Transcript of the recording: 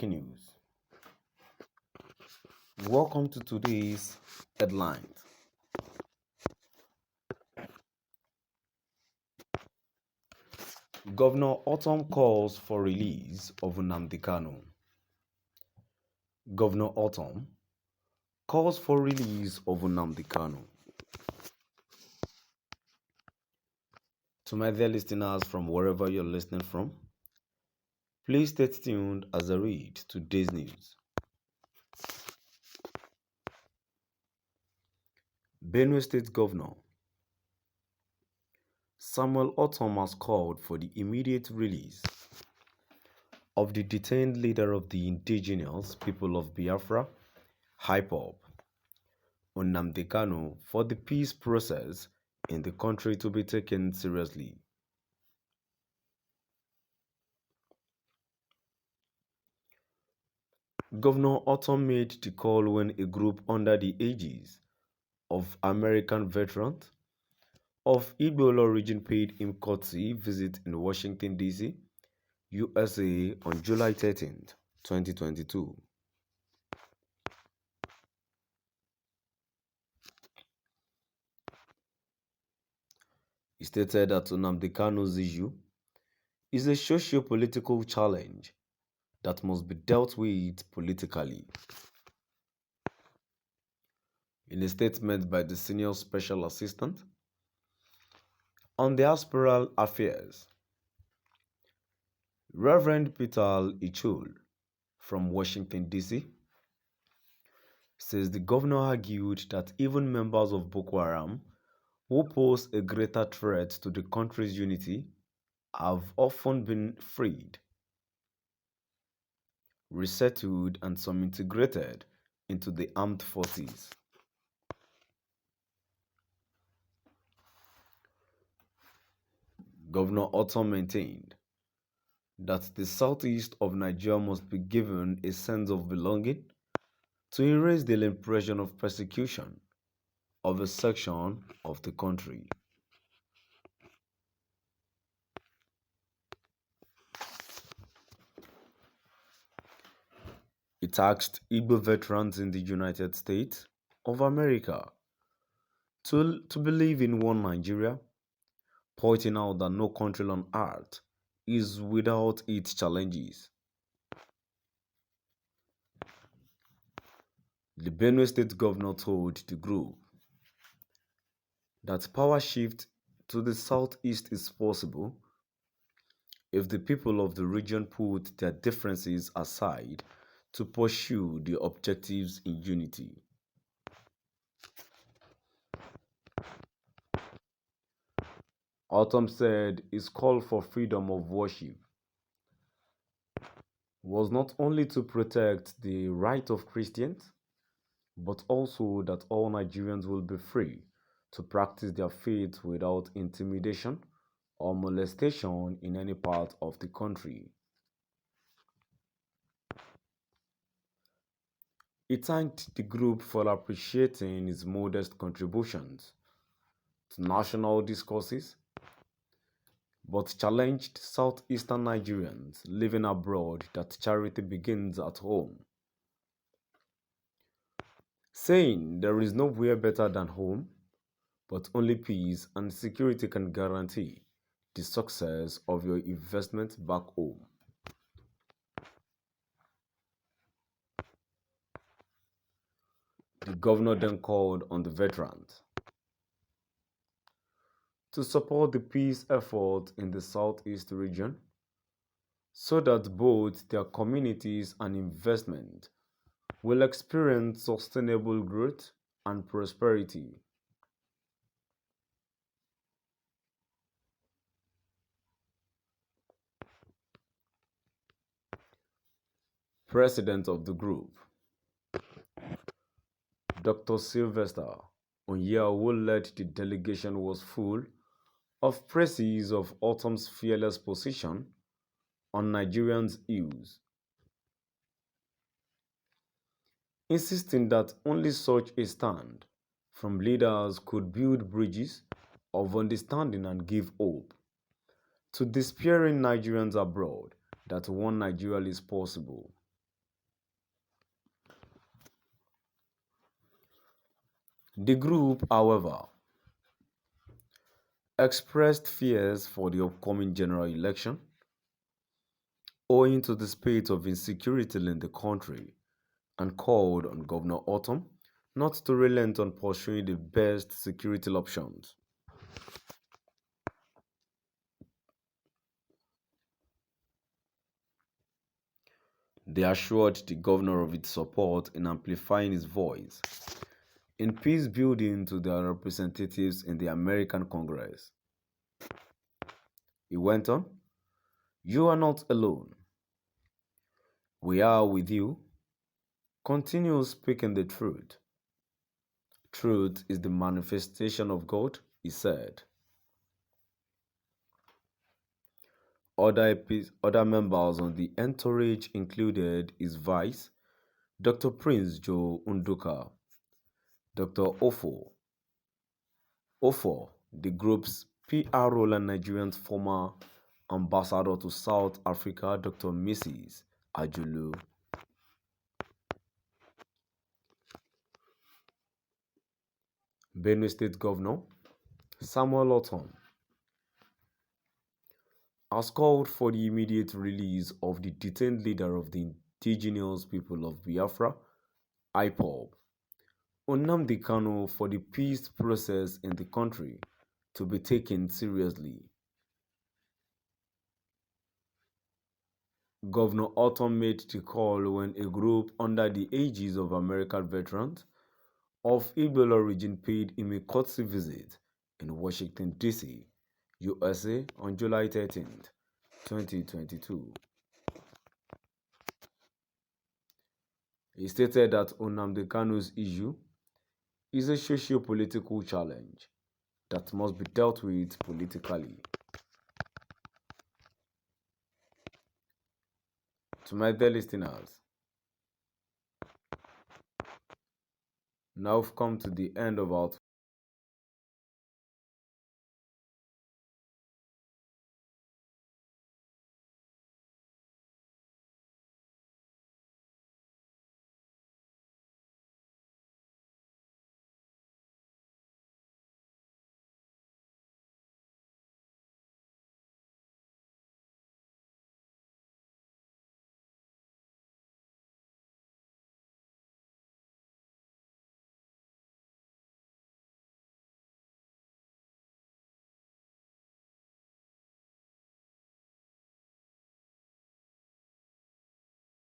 breaking news. Welcome to today's headlines. Governor Autumn calls for release of Nnamdi Kanu. Governor Autumn calls for release of Nnamdi Kanu. To my dear listeners from wherever you're listening from, please stay tuned as I read today's news. Benue State Governor Samuel Autumn has called for the immediate release of the detained leader of the indigenous people of Biafra, Ipob, Nnamdi Kanu, for the peace process in the country to be taken seriously. Governor Autumn made the call when a group under the aegis of American veterans of Igbo origin paid him courtesy visit in Washington, D.C., USA on July 13, 2022. He stated that Nnamdi Kanu's issue is a socio-political challenge that must be dealt with politically. In a statement by the Senior Special Assistant on Diasporal Affairs, Reverend Peter Ichul from Washington, D.C., says the governor argued that even members of Boko Haram who pose a greater threat to the country's unity have often been freed, resettled, and some integrated into the armed forces. Governor Autumn maintained that the southeast of Nigeria must be given a sense of belonging to erase the impression of persecution of a section of the country. It asked Igbo veterans in the United States of America to believe in one Nigeria, pointing out that no country on earth is without its challenges. The Benue State Governor told the group that power shift to the southeast is possible if the people of the region put their differences aside to pursue their objectives in unity. Autumn said his call for freedom of worship was not only to protect the right of Christians, but also that all Nigerians will be free to practice their faith without intimidation or molestation in any part of the country. He thanked the group for appreciating his modest contributions to national discourses, but challenged southeastern Nigerians living abroad that charity begins at home, saying there is nowhere better than home, but only peace and security can guarantee the success of your investment back home. The governor then called on the veterans to support the peace effort in the Southeast region so that both their communities and investment will experience sustainable growth and prosperity. President of the group, Dr. Sylvester Onyea, who led the delegation, was full of praises of Autumn's fearless position on Nigerians' ills, insisting that only such a stand from leaders could build bridges of understanding and give hope to despairing Nigerians abroad that one Nigeria is possible. The group, however, expressed fears for the upcoming general election owing to the spate of insecurity in the country and called on Governor Autumn not to relent on pursuing the best security options. They assured the governor of its support in amplifying his voice in peace building to their representatives in the American Congress. He went on, "You are not alone. We are with you. Continue speaking the truth. Truth is the manifestation of God," he said. Other members on the entourage included his vice, Dr. Prince Joe Unduka, Dr. Ofo, the group's PRO and Nigerian's former ambassador to South Africa, Dr. Mrs. Ajulu, Benue State Governor Samuel Ortom has called for the immediate release of the detained leader of the indigenous people of Biafra, Ipob, Nnamdi Kanus, for the peace process in the country to be taken seriously. Governor Ortom made the call when a group under the aegis of American veterans of Igbo origin paid him a courtesy visit in Washington, D.C., USA on July 13, 2022. He stated that Nnamdi Kanu's issue is a socio-political challenge that must be dealt with politically. To my dear listeners, now we've come to the end of our